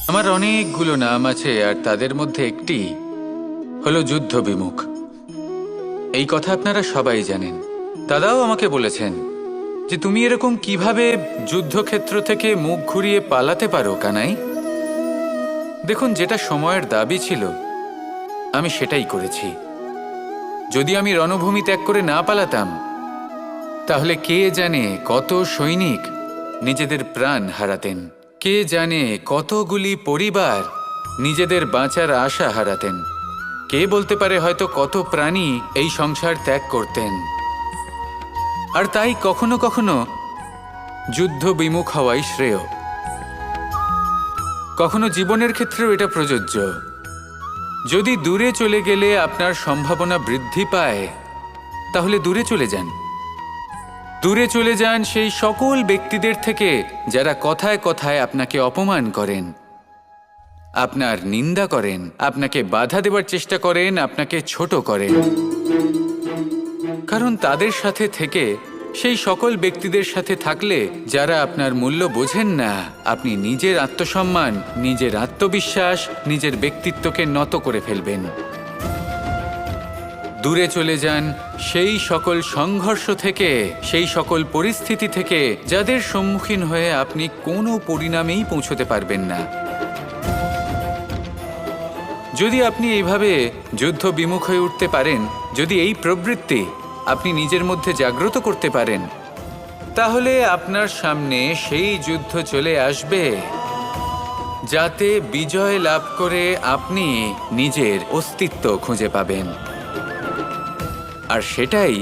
আমার অনেকগুলো নাম আছে, আর তাদের মধ্যে একটি হলো যুদ্ধ বিমুখ। এই কথা আপনারা সবাই জানেন। দাদাও আমাকে বলেছেন যে তুমি এরকম কিভাবে যুদ্ধক্ষেত্র থেকে মুখ ঘুরিয়ে পালাতে পারো কানাই। দেখুন, যেটা সময়ের দাবি ছিল আমি সেটাই করেছি। যদি আমি রণভূমি ত্যাগ করে না পালাতাম, তাহলে কে জানে কত সৈনিক নিজেদের প্রাণ হারাতেন, কে জানে কতগুলি পরিবার নিজেদের বাঁচার আশা হারাতেন, কে বলতে পারে হয়তো কত প্রাণী এই সংসার ত্যাগ করতেন। আর তাই কখনো কখনো যুদ্ধ বিমুখ হওয়াই শ্রেয়। কখনো জীবনের ক্ষেত্রেও এটা প্রযোজ্য। যদি দূরে চলে গেলে আপনার সম্ভাবনা বৃদ্ধি পায়, তাহলে দূরে চলে যান। দূরে চলে যান সেই সকল ব্যক্তিদের থেকে যারা কথায় কথায় আপনাকে অপমান করেন, আপনার নিন্দা করেন, আপনাকে বাধা দেওয়ার চেষ্টা করেন, আপনাকে ছোট করেন। কারণ তাদের সাথে থেকে, সেই সকল ব্যক্তিদের সাথে থাকলে যারা আপনার মূল্য বোঝেন না, আপনি নিজের আত্মসম্মান, নিজের আত্মবিশ্বাস, নিজের ব্যক্তিত্বকে নত করে ফেলবেন। দূরে চলে যান সেই সকল সংঘর্ষ থেকে, সেই সকল পরিস্থিতি থেকে যাদের সম্মুখীন হয়ে আপনি কোনো পরিণামেই পৌঁছতে পারবেন না। যদি আপনি এইভাবে যুদ্ধ বিমুখ হয়ে উঠতে পারেন, যদি এই প্রবৃত্তি আপনি নিজের মধ্যে জাগ্রত করতে পারেন, তাহলে আপনার সামনে সেই যুদ্ধ চলে আসবে যাতে বিজয় লাভ করে আপনি নিজের অস্তিত্ব খুঁজে পাবেন। আর সেটাই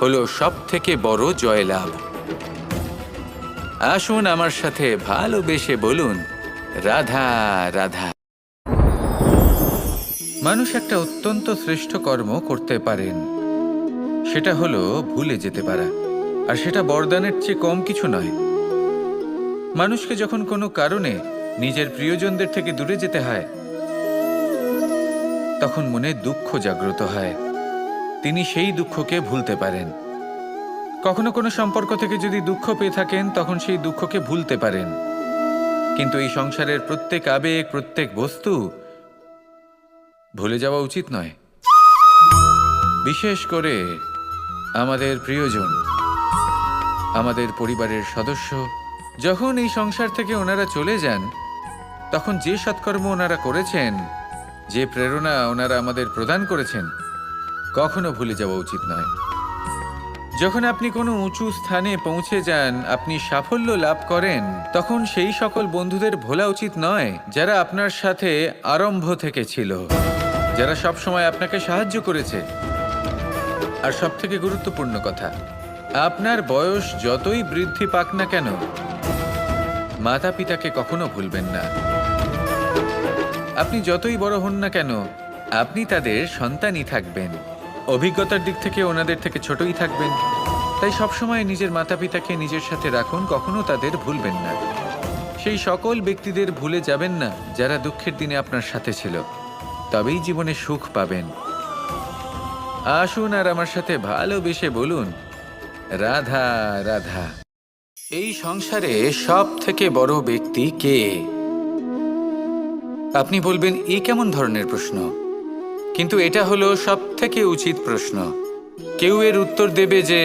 হলো সবথেকে বড় জয়লাভ। আসুন আমার সাথে ভালোবেসে বলুন, রাধা রাধা। মানুষ একটা অত্যন্ত শ্রেষ্ঠ কর্ম করতে পারেন, সেটা হলো ভুলে যেতে পারা। আর সেটা বরদানের চেয়ে কম কিছু নয়। মানুষকে যখন কোনো কারণে নিজের প্রিয়জনদের থেকে দূরে যেতে হয়, তখন মনে দুঃখ জাগ্রত হয়। তিনি সেই দুঃখকে ভুলতে পারেন। কখনো কোনো সম্পর্ক থেকে যদি দুঃখ পেয়ে থাকেন, তখন সেই দুঃখকে ভুলতে পারেন। কিন্তু এই সংসারের প্রত্যেক আবেগ, প্রত্যেক বস্তু ভুলে যাওয়া উচিত নয়। বিশেষ করে আমাদের প্রিয়জন, আমাদের পরিবারের সদস্য। যখন এই সংসার থেকে ওনারা চলে যান, তখন যে সৎকর্ম ওনারা করেছেন, যে প্রেরণা ওনারা আমাদের প্রদান করেছেন, কখনো ভুলে যাওয়া উচিত নয়। যখন আপনি কোনো উঁচু স্থানে পৌঁছে যান, আপনি সাফল্য লাভ করেন, তখন সেই সকল বন্ধুদের ভোলা উচিত নয় যারা আপনার সাথে আরম্ভ থেকে ছিল, যারা সব সময় আপনাকে সাহায্য করেছে। আর সবথেকে গুরুত্বপূর্ণ কথা, আপনার বয়স যতই বৃদ্ধি পাক না কেন, মাতা পিতাকে কখনো ভুলবেন না। আপনি যতই বড় হন না কেন, আপনি তাদের সন্তানই থাকবেন। অভিজ্ঞতার দিক থেকে ওনাদের থেকে ছোটই থাকবেন। তাই সবসময় নিজের মাতা পিতাকে নিজের সাথে রাখুন, কখনো তাদের ভুলবেন না। সেই সকল ব্যক্তিদের ভুলে যাবেন না যারা দুঃখের দিনে আপনার সাথে ছিল, তবেই জীবনে সুখ পাবেন। আসুন আর আমার সাথে ভালোবেসে বলুন, রাধা রাধা। এই সংসারে সব থেকে বড় ব্যক্তি কে? আপনি বলবেন, এ কেমন ধরনের প্রশ্ন? কিন্তু এটা হলো সব থেকে উচিত প্রশ্ন। কেউ এর উত্তর দেবে যে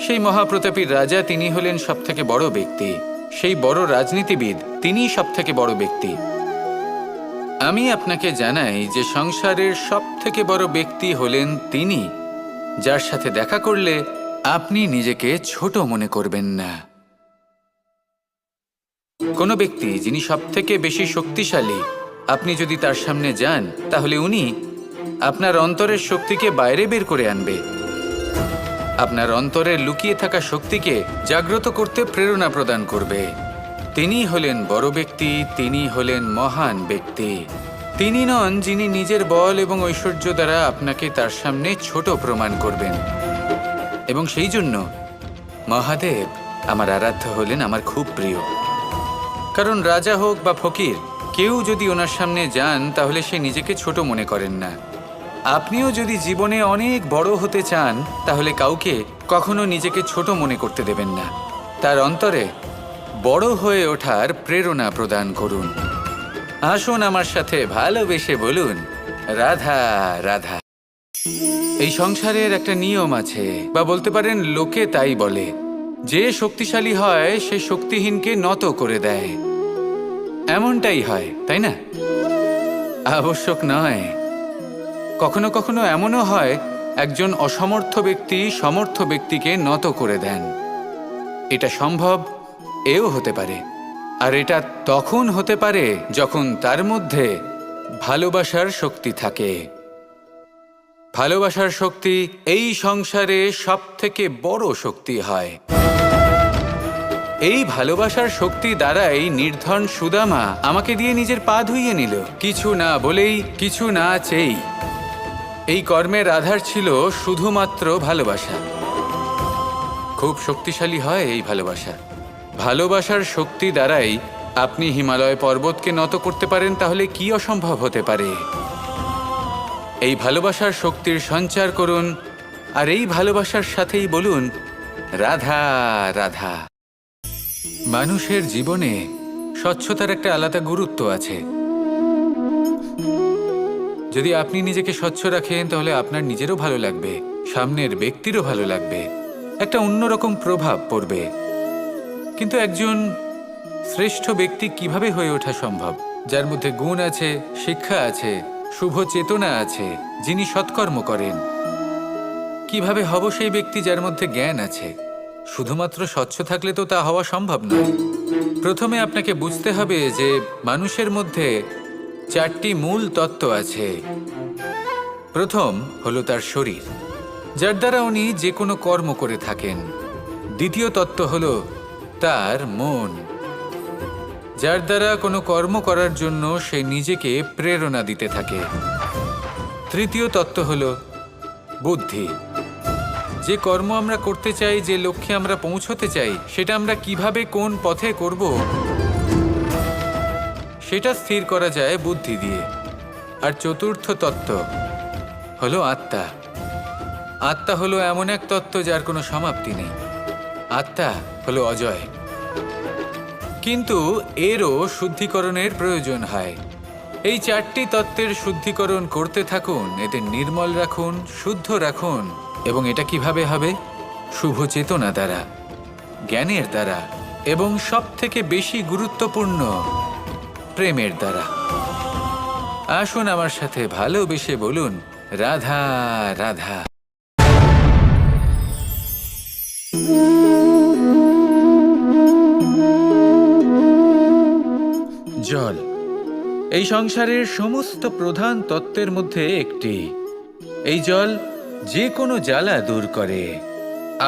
সেই মহাপ্রতাপী রাজা, তিনি হলেন সব থেকে বড় ব্যক্তি, সেই বড় রাজনীতিবিদ, তিনিই সব থেকে বড় ব্যক্তি। আমি আপনাকে জানাই যে সংসারের সব থেকে বড় ব্যক্তি হলেন তিনি, যার সাথে দেখা করলে আপনি নিজেকে ছোট মনে করবেন না। কোনো ব্যক্তি যিনি সব থেকে বেশি শক্তিশালী, আপনি যদি তার সামনে যান, তাহলে উনি আপনার অন্তরের শক্তিকে বাইরে বের করে আনবে, আপনার অন্তরের লুকিয়ে থাকা শক্তিকে জাগ্রত করতে প্রেরণা প্রদান করবে। তিনি হলেন বড় ব্যক্তি, তিনি হলেন মহান ব্যক্তি। তিনি নন যিনি নিজের বল এবং ঐশ্বর্য দ্বারা আপনাকে তার সামনে ছোট প্রমাণ করবেন। এবং সেই জন্য মহাদেব আমার আরাধ্য হলেন আমার খুব প্রিয়। কারণ রাজা হোক বা ফকির, কেউ যদি ওনার সামনে যান, তাহলে সে নিজেকে ছোট মনে করেন না। আপনিও যদি জীবনে অনেক বড় হতে চান, তাহলে কাউকে কখনো নিজেকে ছোট মনে করতে দেবেন না। তার অন্তরে বড় হয়ে ওঠার প্রেরণা প্রদান করুন। আসুন আমার সাথে ভালোবেসে বলুন, রাধা রাধা। এই সংসারের একটা নিয়ম আছে, বা বলতে পারেন লোকে তাই বলে, যে শক্তিশালী হয় সে শক্তিহীনকে নত করে দেয়। এমনটাই হয়, তাই না? আবশ্যক নয়, কখনো কখনো এমনও হয় একজন অসমর্থ ব্যক্তি সমর্থ ব্যক্তিকে নত করে দেন। এটা সম্ভব, এও হতে পারে। আর এটা তখন হতে পারে যখন তার মধ্যে ভালোবাসার শক্তি থাকে। ভালোবাসার শক্তি এই সংসারে সবথেকে বড় শক্তি হয়। এই ভালোবাসার শক্তি দ্বারাই নির্ধন সুদামা আমাকে দিয়ে নিজের পা ধুইয়ে নিল, কিছু না বলেই, কিছু না চেয়েই। এই কর্মের আধার ছিল শুধুমাত্র ভালোবাসা। খুব শক্তিশালী হয় এই ভালোবাসা। ভালোবাসার শক্তি দ্বারাই আপনি হিমালয় পর্বতকে নত করতে পারেন, তাহলে কি অসম্ভব হতে পারে? এই ভালোবাসার শক্তির সঞ্চার করুন, আর এই ভালোবাসার সাথেই বলুন, রাধা রাধা। মানুষের জীবনে স্বচ্ছতার একটা আলাদা গুরুত্ব আছে। যদি আপনি নিজেকে স্বচ্ছ রাখেন তাহলে আপনার নিজেরও ভালো লাগবে, সামনের ব্যক্তিরও ভালো লাগবে, একটা অন্যরকম প্রভাব পড়বে। কিন্তু একজন শ্রেষ্ঠ ব্যক্তি কিভাবে হয়ে ওঠা সম্ভব? যার মধ্যে গুণ আছে, শিক্ষা আছে, শুভ চেতনা আছে, যিনি সৎকর্ম করেন। কিভাবে হব সেই ব্যক্তি যার মধ্যে জ্ঞান আছে? শুধুমাত্র স্বচ্ছ থাকলে তো তা হওয়া সম্ভব নয়। প্রথমে আপনাকে বুঝতে হবে যে মানুষের মধ্যে 4টি মূল তত্ত্ব আছে। প্রথম হলো তার শরীর, যার দ্বারা উনি যে কোনো কর্ম করে থাকেন। দ্বিতীয় তত্ত্ব হলো তার মন, যার দ্বারা কোনো কর্ম করার জন্য সে নিজেকে প্রেরণা দিতে থাকে। তৃতীয় তত্ত্ব হলো বুদ্ধি, যে কর্ম আমরা করতে চাই, যে লক্ষ্যে আমরা পৌঁছতে চাই, সেটা আমরা কিভাবে কোন পথে করব সেটা স্থির করা যায় বুদ্ধি দিয়ে। আর চতুর্থ তত্ত্ব হলো আত্মা। আত্মা হলো এমন এক তত্ত্ব যার কোনো সমাপ্তি নেই। আত্মা হলো অজয়। কিন্তু এরও শুদ্ধিকরণের প্রয়োজন হয়। এই 4টি তত্ত্বের শুদ্ধিকরণ করতে থাকুন, এদের নির্মল রাখুন, শুদ্ধ রাখুন। এবং এটা কিভাবে হবে? শুভ চেতনা দ্বারা, জ্ঞানের দ্বারা, এবং সবথেকে বেশি গুরুত্বপূর্ণ প্রেমের দ্বারা। আসুন আমার সাথে ভালোবেসে বলুন, রাধা রাধা। জল এই সংসারের সমস্ত প্রধান তত্ত্বের মধ্যে একটি। এই জল যে কোনো জ্বালা দূর করে,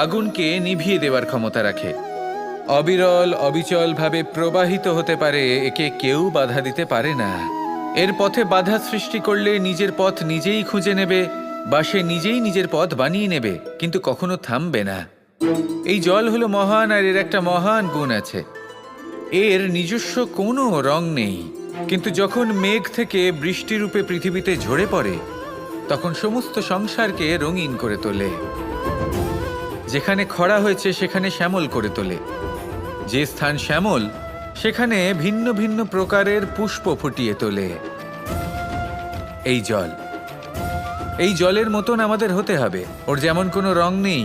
আগুনকে নিভিয়ে দেওয়ার ক্ষমতা রাখে, অবিরল অবিচলভাবে প্রবাহিত হতে পারে, একে কেউ বাধা দিতে পারে না। এর পথে বাধা সৃষ্টি করলে নিজের পথ নিজেই খুঁজে নেবে, বা সে নিজেই নিজের পথ বানিয়ে নেবে, কিন্তু কখনো থামবে না। এই জল হলো মহান, আর এর একটা মহান গুণ আছে, এর নিজস্ব কোনো রং নেই। কিন্তু যখন মেঘ থেকে বৃষ্টিরূপে পৃথিবীতে ঝরে পড়ে, তখন সমস্ত সংসারকে রঙিন করে তোলে। যেখানে খরা হয়েছে সেখানে শ্যামল করে তোলে, যে স্থান শ্যামল সেখানে ভিন্ন ভিন্ন প্রকারের পুষ্প ফুটিয়ে তোলে। এই জল, এই জলের মতন আমাদের হতে হবে। ওর যেমন কোনো রং নেই,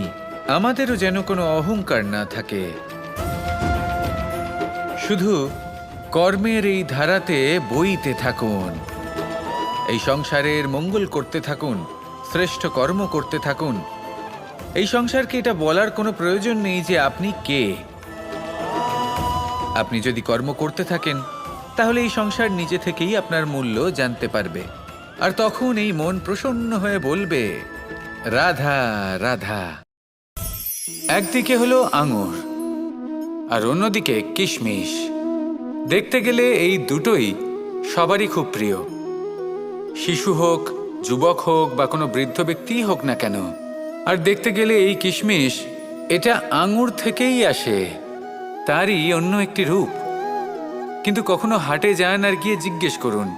আমাদেরও যেন কোনো অহংকার না থাকে। শুধু কর্মের এই ধারাতে বইতে থাকুন, এই সংসারের মঙ্গল করতে থাকুন, শ্রেষ্ঠ কর্ম করতে থাকুন। এই সংসারকে এটা বলার কোনো প্রয়োজন নেই যে আপনি কে। আপনি যদি কর্ম করতে থাকেন তাহলে এই সংসার নিজে থেকেই আপনার মূল্য জানতে পারবে, আর তখন এই মন প্রসন্ন হয়ে বলবে, রাধা রাধা। একদিকে হলো আঙুর আর অন্যদিকে কিশমিশ। দেখতে গেলে এই দুটোই সবারই খুব প্রিয়, শিশু হোক, যুবক হোক, বা কোনো বৃদ্ধ ব্যক্তিই হোক না কেন। আর দেখতে গেলে এই কিশমিশ, এটা আঙুর থেকেই আসে, তারই অন্য একটি রূপ। কিন্তু কখনো হাটে যান আর গিয়ে জিজ্ঞেস করুন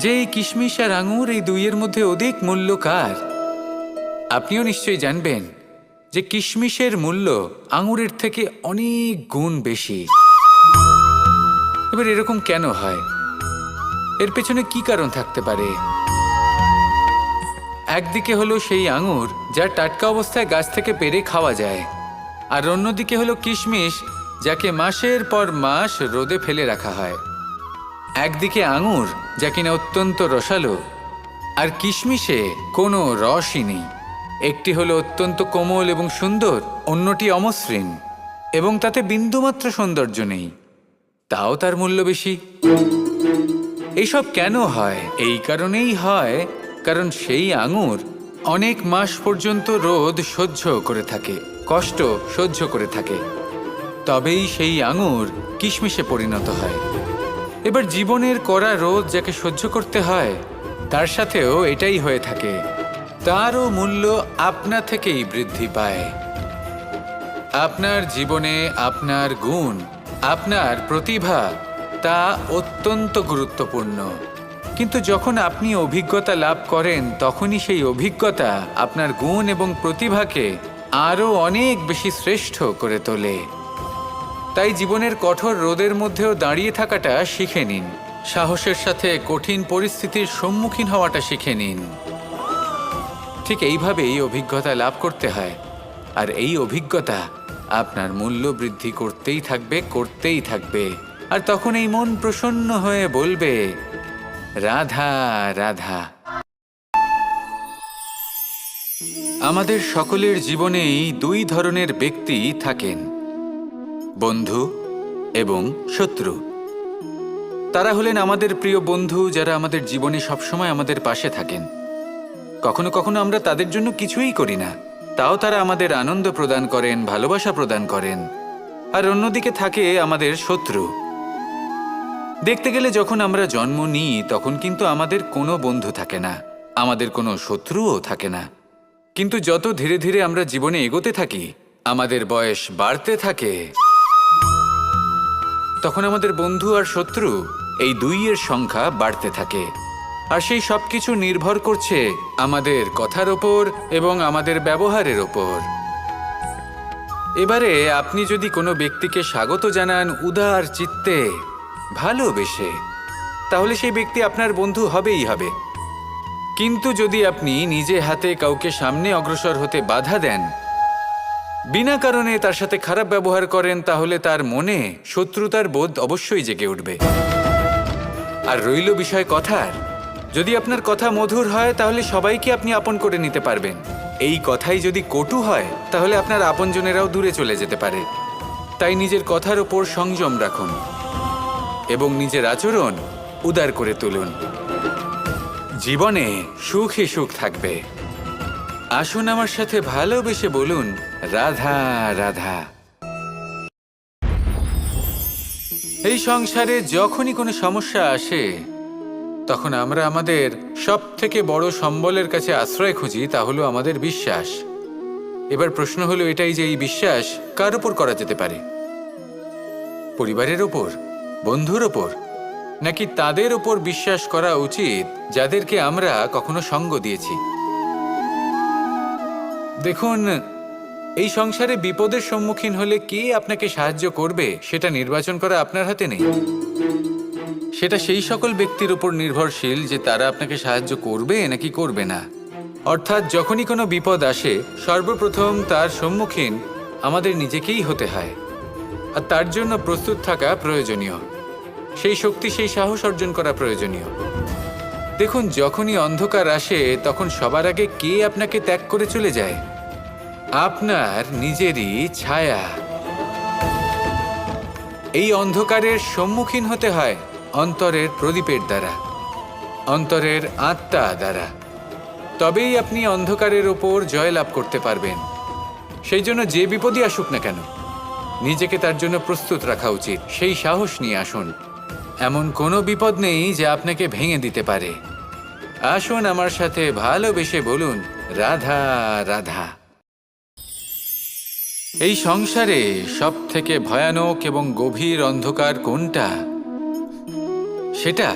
যে এই কিশমিশ আর আঙুর, এই দুইয়ের মধ্যে অধিক মূল্য কার? আপনিও নিশ্চয়ই জানবেন যে কিশমিশের মূল্য আঙুরের থেকে অনেক গুণ বেশি। এবার এরকম কেন হয়? এর পেছনে কি কারণ থাকতে পারে? একদিকে হলো সেই আঙুর যা টাটকা অবস্থায় গাছ থেকে পেড়ে খাওয়া যায়, আর অন্যদিকে হলো কিশমিশ যাকে মাসের পর মাস রোদে ফেলে রাখা হয়। একদিকে আঙুর যা কিনা অত্যন্ত রসালো, আর কিশমিশে কোনো রসই নেই। একটি হলো অত্যন্ত কোমল এবং সুন্দর, অন্যটি অমসৃণ এবং তাতে বিন্দুমাত্র সৌন্দর্য নেই, তাও তার মূল্য বেশি। এইসব কেন হয়? এই কারণেই হয় কারণ সেই আঙুর অনেক মাস পর্যন্ত রোদ সহ্য করে থাকে, কষ্ট সহ্য করে থাকে, তবেই সেই আঙুর কিশমিশে পরিণত হয়। এবার জীবনের কড়া রোদ যাকে সহ্য করতে হয়, তার সাথেও এটাই হয়ে থাকে। তারও মূল্য আপনা থেকেই বৃদ্ধি পায়। আপনার জীবনে আপনার গুণ, আপনার প্রতিভা, তা অত্যন্ত গুরুত্বপূর্ণ। কিন্তু যখন আপনি অভিজ্ঞতা লাভ করেন, তখনই সেই অভিজ্ঞতা আপনার গুণ এবং প্রতিভাকে আরও অনেক বেশি শ্রেষ্ঠ করে তোলে। তাই জীবনের কঠোর রোদের মধ্যেও দাঁড়িয়ে থাকাটা শিখে নিন, সাহসের সাথে কঠিন পরিস্থিতির সম্মুখীন হওয়াটা শিখে নিন। ঠিক এইভাবেই অভিজ্ঞতা লাভ করতে হয়, আর এই অভিজ্ঞতা আপনার মূল্য বৃদ্ধি করতেই থাকবে, করতেই থাকবে। আর তখন এই মন প্রসন্ন হয়ে বলবে, রাধা রাধা। আমাদের সকলের জীবনেই দুই ধরনের ব্যক্তি থাকেন, বন্ধু এবং শত্রু। তারা হলেন আমাদের প্রিয় বন্ধু, যারা আমাদের জীবনে সবসময় আমাদের পাশে থাকেন। কখনো কখনো আমরা তাদের জন্য কিছুই করি না, তাও তারা আমাদের আনন্দ প্রদান করেন, ভালোবাসা প্রদান করেন। আর অন্যদিকে থাকে আমাদের শত্রু। দেখতে গেলে যখন আমরা জন্ম নিই, তখন কিন্তু আমাদের কোনো বন্ধু থাকে না, আমাদের কোনো শত্রুও থাকে না। কিন্তু যত ধীরে ধীরে আমরা জীবনে এগোতে থাকি, আমাদের বয়স বাড়তে থাকে, তখন আমাদের বন্ধু আর শত্রু এই দুইয়ের সংখ্যা বাড়তে থাকে। আর সেই সব কিছু নির্ভর করছে আমাদের কথার ওপর এবং আমাদের ব্যবহারের ওপর। এবারে আপনি যদি কোনো ব্যক্তিকে স্বাগত জানান উদার চিত্তে, ভালোবেসে, তাহলে সেই ব্যক্তি আপনার বন্ধু হবেই হবে। কিন্তু যদি আপনি নিজে হাতে কাউকে সামনে অগ্রসর হতে বাধা দেন, বিনা কারণে তার সাথে খারাপ ব্যবহার করেন, তাহলে তার মনে শত্রুতার বোধ অবশ্যই জেগে উঠবে। আর রইল বিষয় কথার, যদি আপনার কথা মধুর হয়, তাহলে সবাইকে আপনি আপন করে নিতে পারবেন। এই কথাই যদি কটু হয়, তাহলে আপনার আপনজনেরাও দূরে চলে যেতে পারে। তাই নিজের কথার ওপর সংযম রাখুন এবং নিজের আচরণ উদার করে তুলুন। জীবনে সুখে সুখ থাকবে। আসুন আমার সাথে ভালোবেসে বলুন, রাধা রাধা। এই সংসারে যখনই কোনো সমস্যা আসে, তখন আমরা আমাদের সব থেকে বড় সম্বলের কাছে আশ্রয় খুঁজি, তা হলো আমাদের বিশ্বাস। এবার প্রশ্ন হলো এটাই যে এই বিশ্বাস কার উপর করা যেতে পারে? পরিবারের ওপর, বন্ধুর ওপর, নাকি তাদের ওপর বিশ্বাস করা উচিত যাদেরকে আমরা কখনো সঙ্গ দিয়েছি? দেখুন, এই সংসারে বিপদের সম্মুখীন হলে কে আপনাকে সাহায্য করবে সেটা নির্বাচন করা আপনার হাতে নেই। সেটা সেই সকল ব্যক্তির উপর নির্ভরশীল যে তারা আপনাকে সাহায্য করবে নাকি করবে না। অর্থাৎ যখনই কোনো বিপদ আসে, সর্বপ্রথম তার সম্মুখীন আমাদের নিজেকেই হতে হয়, আর তার জন্য প্রস্তুত থাকা প্রয়োজনীয়। সেই শক্তি, সেই সাহস অর্জন করা প্রয়োজনীয়। দেখুন, যখনই অন্ধকার আসে, তখন সবার আগে কে আপনাকে ত্যাগ করে চলে যায়? আপনার নিজেরই ছায়া। এই অন্ধকারের সম্মুখীন হতে হয় অন্তরের প্রদীপের দ্বারা, অন্তরের আত্মা দ্বারা। তবেই আপনি অন্ধকারের ওপর জয়লাভ করতে পারবেন। সেই জন্য যে বিপদই আসুক না কেন, নিজেকে তার জন্য প্রস্তুত রাখা উচিত। সেই সাহস নিয়ে আসুন। এমন কোনো বিপদ নেই যা আপনাকে ভেঙে দিতে পারে। আসুন আমার সাথে ভালোবেসে বলুন, রাধা রাধা। এই সংসারে সব থেকে ভয়ানক এবং গভীর অন্ধকার কোনটা? সেটা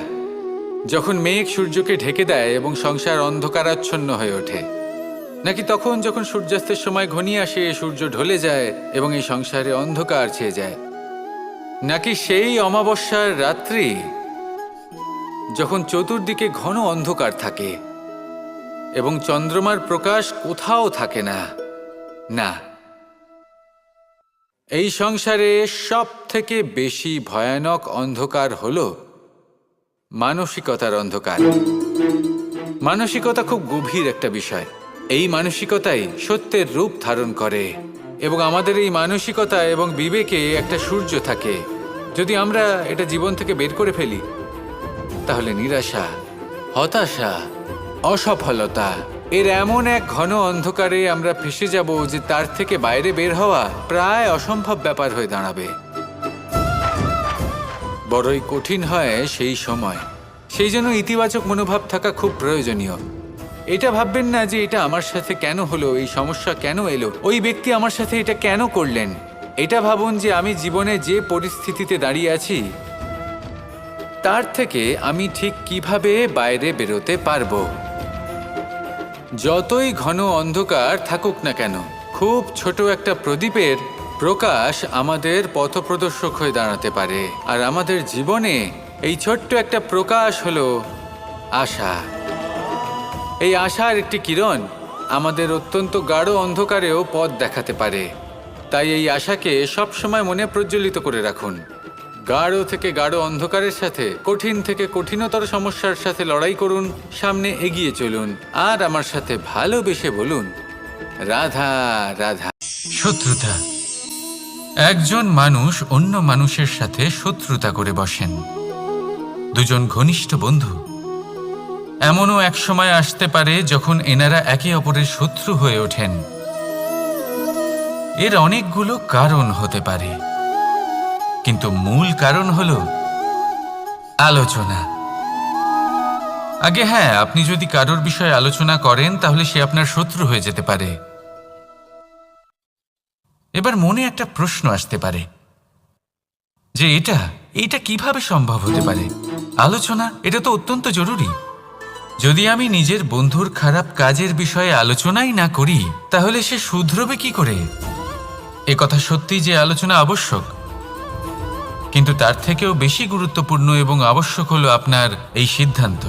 যখন মেঘ সূর্যকে ঢেকে দেয় এবং সংসার অন্ধকারাচ্ছন্ন হয়ে ওঠে, নাকি তখন যখন সূর্যাস্তের সময় ঘনিয়ে আসে, সূর্য ঢলে যায় এবং এই সংসারে অন্ধকার ছেয়ে যায়, নাকি সেই অমাবস্যার রাত্রি যখন চতুর্দিকে ঘন অন্ধকার থাকে এবং চন্দ্রমার প্রকাশ কোথাও থাকে না। না, এই সংসারে সব থেকে বেশি ভয়ানক অন্ধকার হলো মানসিকতার অন্ধকার। মানসিকতা খুব গভীর একটা বিষয়। এই মানসিকতাই সত্যের রূপ ধারণ করে এবং আমাদের এই মানসিকতা এবং বিবেকে একটা সূর্য থাকে। যদি আমরা এটা জীবন থেকে বের করে ফেলি তাহলে নিরাশা, হতাশা, অসফলতা এর এমন এক ঘন অন্ধকারে আমরা ফেসে যাব যে তার থেকে বাইরে বের হওয়া প্রায় অসম্ভব ব্যাপার হয়ে দাঁড়াবে। বড়ই কঠিন হয় সেই সময়। সেই জন্য ইতিবাচক মনোভাব থাকা খুব প্রয়োজনীয়। এটা ভাববেন না যে এটা আমার সাথে কেন হলো, এই সমস্যা কেন এলো, ওই ব্যক্তি আমার সাথে এটা কেন করলেন। এটা ভাবুন যে আমি জীবনে যে পরিস্থিতিতে দাঁড়িয়ে আছি তার থেকে আমি ঠিক কিভাবে বাইরে বেরোতে পারবো। যতই ঘন অন্ধকার থাকুক না কেন, খুব ছোট একটা প্রদীপের প্রকাশ আমাদের পথপ্রদর্শক হয়ে দাঁড়াতে পারে। আর আমাদের জীবনে এই ছোট্ট একটা প্রকাশ হলো আশা। এই আশার একটি কিরণ আমাদের অত্যন্ত গাঢ় অন্ধকারেও পথ দেখাতে পারে। তাই এই আশাকে সবসময় মনে প্রজ্বলিত করে রাখুন। গাঢ় থেকে গাঢ় অন্ধকারের সাথে, কঠিন থেকে কঠিনতর সমস্যার সাথে লড়াই করুন, সামনে এগিয়ে চলুন আর আমার সাথে ভালোবেসে বলুন, রাধা রাধা। শত্রুতা। একজন মানুষ অন্য মানুষের সাথে শত্রুতা করে বসেন। দুজন ঘনিষ্ঠ বন্ধু। এমনও এক সময় আসতে পারে যখন এনারা একে অপরের শত্রু হয়ে ওঠেন। এর অনেকগুলো কারণ হতে পারে, কিন্তু মূল কারণ হলো আলোচনা। আগে হ্যাঁ, আপনি যদি কারোর বিষয়ে আলোচনা করেন তাহলে সে আপনার শত্রু হয়ে যেতে পারে। এবার মনে একটা প্রশ্ন আসতে পারে যে এটা কিভাবে সম্ভব হতে পারে। আলোচনা, এটা তো অত্যন্ত জরুরি। যদি আমি নিজের বন্ধুর খারাপ কাজের বিষয়ে আলোচনাই না করি তাহলে সে শুধরবে কি করে? এ কথা সত্যি যে আলোচনা আবশ্যক, কিন্তু তার থেকেও বেশি গুরুত্বপূর্ণ এবং আবশ্যক হলো আপনার এই সিদ্ধান্ত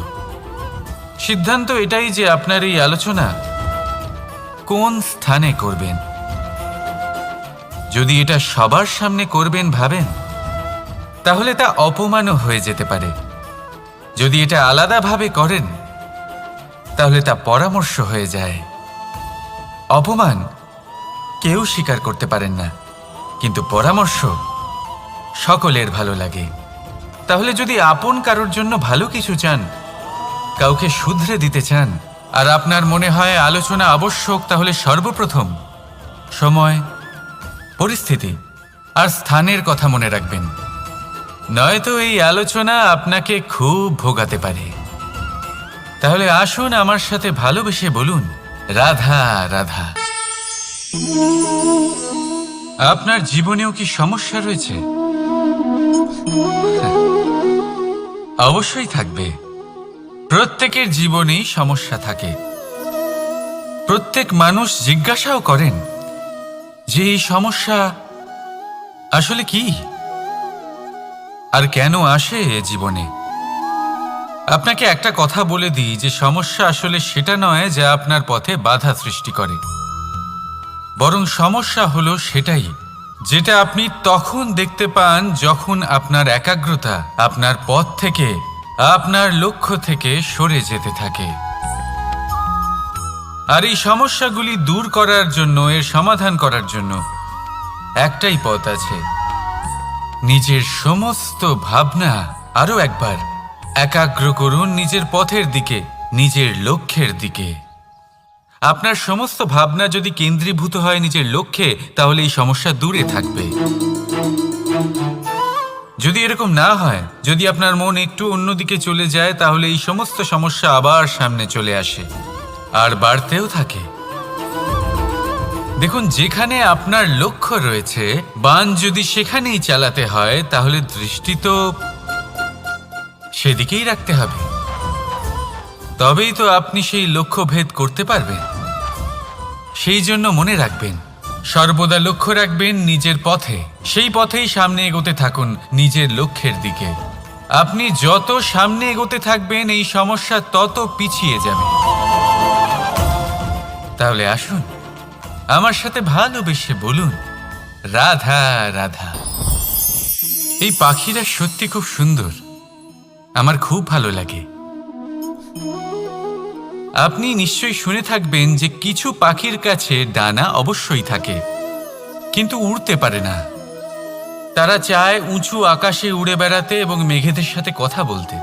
এটাই যে আপনার এই আলোচনা কোন স্থানে করবেন। যদি এটা সবার সামনে করবেন ভাবেন তাহলে তা অপমানও হয়ে যেতে পারে। যদি এটা আলাদাভাবে করেন তাহলে তা পরামর্শ হয়ে যায়। অপমান কেউ স্বীকার করতে পারেন না, কিন্তু পরামর্শ সকলের ভালো লাগে। তাহলে যদি আপন কারোর জন্য ভালো কিছু চান, কাউকে শুধরে দিতে চান, আর আপনার মনে হয় আলোচনা আবশ্যক, তাহলে সর্বপ্রথম সময়, পরিস্থিতি আর স্থানের কথা মনে রাখবেন। নয়তো এই আলোচনা আপনাকে খুব ভোগাতে পারে। তাহলে আসুন আমার সাথে ভালোবেসে বলুন, রাধা রাধা। আপনার জীবনেও কি সমস্যা রয়েছে? অবশ্যই থাকবে। প্রত্যেকের জীবনেই সমস্যা থাকে। প্রত্যেক মানুষ জিজ্ঞাসাও করেন যে এই সমস্যা আসলে কি আর কেন আসে এ জীবনে। আপনাকে একটা কথা বলে দিই যে সমস্যা আসলে সেটা নয় যা আপনার পথে বাধা সৃষ্টি করে, বরং সমস্যা হলো সেটাই যেটা আপনি তখন দেখতে পান যখন আপনার একাগ্রতা আপনার পথ থেকে, আপনার লক্ষ্য থেকে সরে যেতে থাকে। আর এই সমস্যাগুলি দূর করার জন্য, এর সমাধান করার জন্য একটাই পথ আছে। নিজের সমস্ত ভাবনা আরো একবার একাগ্র করুন নিজের পথের দিকে, নিজের লক্ষ্যের দিকে। আপনার সমস্ত ভাবনা যদি কেন্দ্রীভূত হয় নিজের লক্ষ্যে, তাহলে এই সমস্যা দূরে থাকবে। যদি এরকম না হয়, যদি আপনার মন একটু অন্যদিকে চলে যায়, তাহলে এই সমস্ত সমস্যা আবার সামনে চলে আসে আর বাড়তেও থাকে। দেখুন, যেখানে আপনার লক্ষ্য রয়েছে, বাণ যদি সেখানেই চালাতে হয়, তাহলে দৃষ্টি তো সেদিকেই রাখতে হবে। তবেই তো আপনি সেই লক্ষ্য ভেদ করতে পারবেন। সেই জন্য মনে রাখবেন, সর্বদা লক্ষ্য রাখবেন নিজের পথে, সেই পথেই সামনে এগোতে থাকুন নিজের লক্ষ্যের দিকে। আপনি যত সামনে এগোতে থাকবেন এই সমস্যা তত পিছিয়ে যাবে। তাহলে আসুন আমার সাথে ভালোবেসে বলুন, রাধা রাধা। এই পাখিরা সত্যি খুব সুন্দর, আমার খুব ভালো লাগে। আপনি নিশ্চয়ই শুনে থাকবেন যে কিছু পাখির কাছে ডানা অবশ্যই থাকে, কিন্তু উড়তে পারে না। তারা চায় উঁচু আকাশে উড়ে বেড়াতে এবং মেঘেদের সাথে কথা বলতে,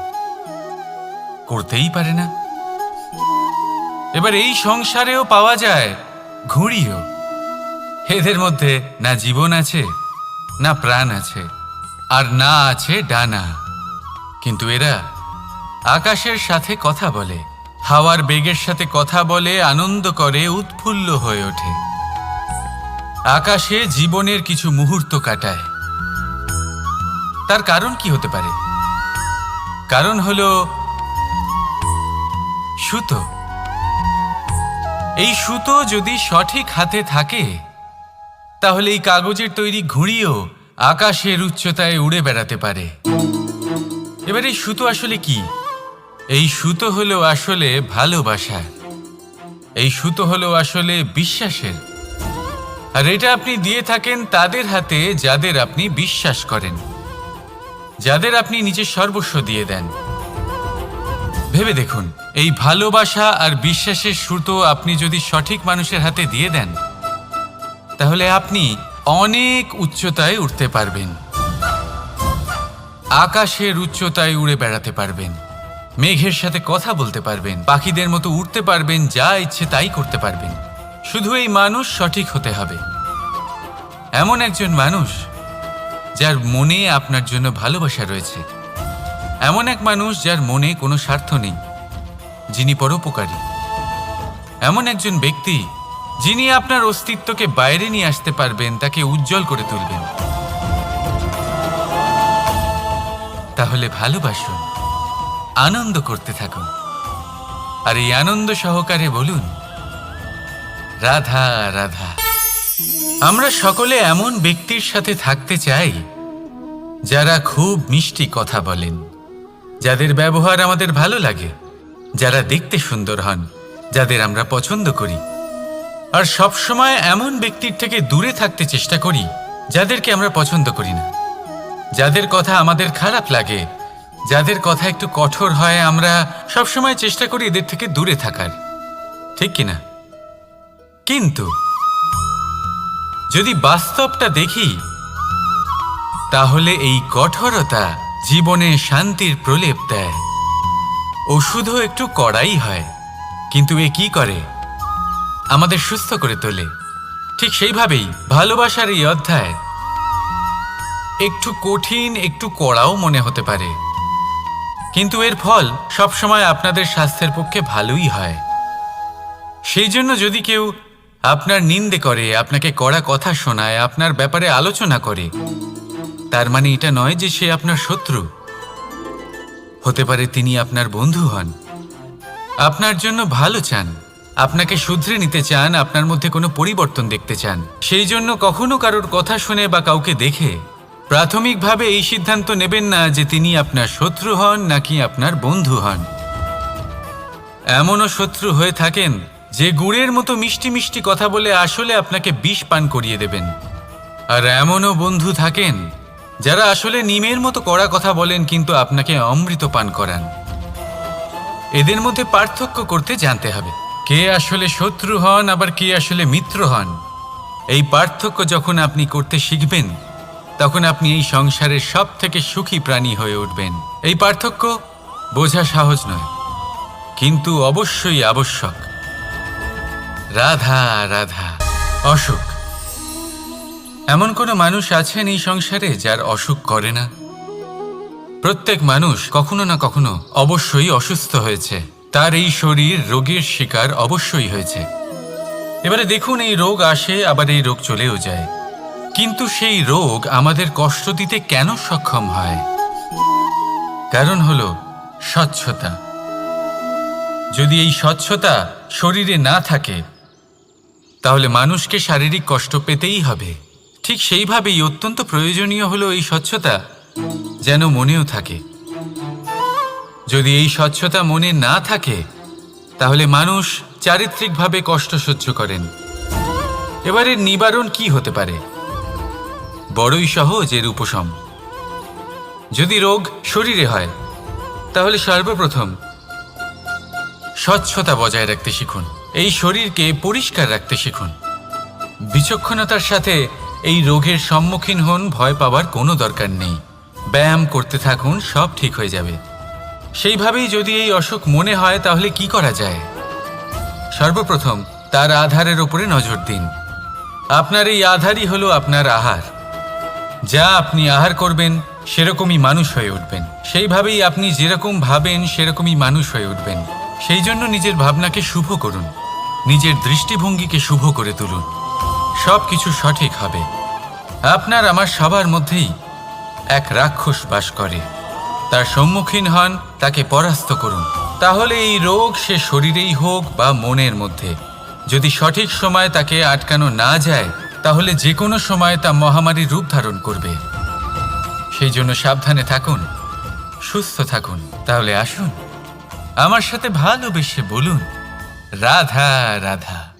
করতেই পারে না। এবার এই সংসারেও পাওয়া যায় ঘুড়িও। এদের মধ্যে না জীবন আছে, না প্রাণ আছে, আর না আছে ডানা, কিন্তু এরা আকাশের সাথে কথা বলে, হাওয়ার বেগের সাথে কথা বলে, আনন্দ করে, উৎফুল্ল হয়ে ওঠে। আকাশে জীবনের কিছু মুহূর্ত কাটায়। তার কারণ কি হতে পারে? কারণ হলো সুতো। এই সুতো যদি সঠিক হাতে থাকে তাহলে এই কাগজের তৈরি ঘুড়িও আকাশের উচ্চতায় উড়ে বেড়াতে পারে। এবার এই সুতো আসলে কি? এই সুতো হলো আসলে ভালোবাসা। এই সুতো হলো আসলে বিশ্বাসের। আর এটা আপনি দিয়ে থাকেন তাদের হাতে যাদের আপনি বিশ্বাস করেন, যাদের আপনি নিজের সর্বস্ব দিয়ে দেন। ভেবে দেখুন, এই ভালোবাসা আর বিশ্বাসের সুতো আপনি যদি সঠিক মানুষের হাতে দিয়ে দেন তাহলে আপনি অনেক উচ্চতায় উঠতে পারবেন, আকাশের উচ্চতায় উড়ে বেড়াতে পারবেন, মেঘের সাথে কথা বলতে পারবেন, পাখিদের মতো উড়তে পারবেন, যা ইচ্ছে তাই করতে পারবেন। শুধু এই মানুষ সঠিক হতে হবে, এমন একজন মানুষ যার মনে আপনার জন্য ভালোবাসা রয়েছে, এমন এক মানুষ যার মনে কোনো স্বার্থ নেই, যিনি পরোপকারী, এমন একজন ব্যক্তি যিনি আপনার অস্তিত্বকে বাইরে নিয়ে আসতে পারবেন, তাকে উজ্জ্বল করে তুলবেন। তাহলে ভালোবাসুন, আনন্দ করতে থাকুন, আর এই আনন্দ সহকারে বলুন, রাধা রাধা। আমরা সকলে এমন ব্যক্তির সাথে থাকতে চাই যারা খুব মিষ্টি কথা বলেন, যাদের ব্যবহার আমাদের ভালো লাগে, যারা দেখতে সুন্দর হন, যাদের আমরা পছন্দ করি। আর সবসময় এমন ব্যক্তির থেকে দূরে থাকতে চেষ্টা করি যাদেরকে আমরা পছন্দ করি না, যাদের কথা আমাদের খারাপ লাগে, যাদের কথা একটু কঠোর হয়। আমরা সবসময় চেষ্টা করি এদের থেকে দূরে থাকার, ঠিক কিনা? কিন্তু যদি বাস্তবটা দেখি তাহলে এই কঠোরতা জীবনে শান্তির প্রলেপ দেয়। ওষুধও একটু কড়াই হয়, কিন্তু এ কি করে? আমাদের সুস্থ করে তোলে। ঠিক সেইভাবেই ভালোবাসার এই অধ্যায় একটু কঠিন, একটু কড়াও মনে হতে পারে, কিন্তু এর ফল সবসময় আপনাদের স্বাস্থ্যের পক্ষে ভালোই হয়। সেই জন্য যদি কেউ আপনার নিন্দে করে, আপনাকে কড়া কথা শোনায়, আপনার ব্যাপারে আলোচনা করে, তার মানে এটা নয় যে সে আপনার শত্রু। হতে পারে তিনি আপনার বন্ধু হন, আপনার জন্য ভালো চান, আপনাকে শুধরে নিতে চান, আপনার মধ্যে কোনো পরিবর্তন দেখতে চান। সেই জন্য কখনো কারোর কথা শুনে বা কাউকে দেখে প্রাথমিকভাবে এই সিদ্ধান্ত নেবেন না যে তিনি আপনার শত্রু হন নাকি আপনার বন্ধু হন। এমনও শত্রু হয়ে থাকেন যে গুড়ের মতো মিষ্টি মিষ্টি কথা বলে আসলে আপনাকে বিষ পান করিয়ে দেবেন। আর এমনও বন্ধু থাকেন যারা আসলে নিমের মতো কড়া কথা বলেন কিন্তু আপনাকে অমৃত পান করান। এদের মধ্যে পার্থক্য করতে জানতে হবে, কে আসলে শত্রু হন আবার কে আসলে মিত্র হন। এই পার্থক্য যখন আপনি করতে শিখবেন তখন আপনি এই সংসারের সব থেকে সুখী প্রাণী হয়ে উঠবেন। এই পার্থক্য বোঝা সহজ নয়, কিন্তু অবশ্যই আবশ্যক। রাধা রাধা। অসুখ। এমন কোনো মানুষ আছেন এই সংসারে যার অসুখ করে না? প্রত্যেক মানুষ কখনো না কখনো অবশ্যই অসুস্থ হয়েছে, তার এই শরীর রোগের শিকার অবশ্যই হয়েছে। এবারে দেখুন, এই রোগ আসে আবার এই রোগ চলেও যায়, কিন্তু সেই রোগ আমাদের কষ্ট দিতে কেন সক্ষম হয়? কারণ হলো স্বচ্ছতা। যদি এই স্বচ্ছতা শরীরে না থাকে তাহলে মানুষকে শারীরিক কষ্ট পেতেই হবে। ঠিক সেইভাবেই অত্যন্ত প্রয়োজনীয় হলো এই স্বচ্ছতা যেন মনেও থাকে। যদি এই স্বচ্ছতা মনে না থাকে তাহলে মানুষ চারিত্রিকভাবে কষ্ট সহ্য করেন। এবারে নিবারণ কি হতে পারে? বড়ই সহজ এর উপশম। যদি রোগ শরীরে হয় তাহলে সর্বপ্রথম স্বচ্ছতা বজায় রাখতে শিখুন। এই শরীরকে পরিষ্কার রাখতে শিখুন। বিচক্ষণতার সাথে এই রোগের সম্মুখীন হন। ভয় পাওয়ার কোনো দরকার নেই। ব্যায়াম করতে থাকুন, সব ঠিক হয়ে যাবে। সেইভাবেই যদি এই অসুখ মনে হয় তাহলে কি করা যায়? সর্বপ্রথম তার আধারের উপরে নজর দিন। আপনার এই আধারই হলো আপনার আহার। যা আপনি আহার করবেন সেরকমই মানুষ হয়ে উঠবেন। সেইভাবেই আপনি যেরকম ভাবেন সেরকমই মানুষ হয়ে উঠবেন। সেই জন্য নিজের ভাবনাকে শুভ করুন, নিজের দৃষ্টিভঙ্গিকে শুভ করে তুলুন। সব কিছু সঠিক হবে। আপনার আমার সবার মধ্যেই এক রাক্ষস বাস করে। তার সম্মুখীন হন, তাকে পরাস্ত করুন। তাহলে এই রোগ সে শরীরেই হোক বা মনের মধ্যে, যদি সঠিক সময় তাকে আটকানো না যায় তাহলে যে কোনো সময় তা মহামারীর রূপ ধারণ করবে। সেই জন্য সাবধানে থাকুন, সুস্থ থাকুন। তাহলে আসুন আমার সাথে ভালোবেসে বলুন, রাধা রাধা।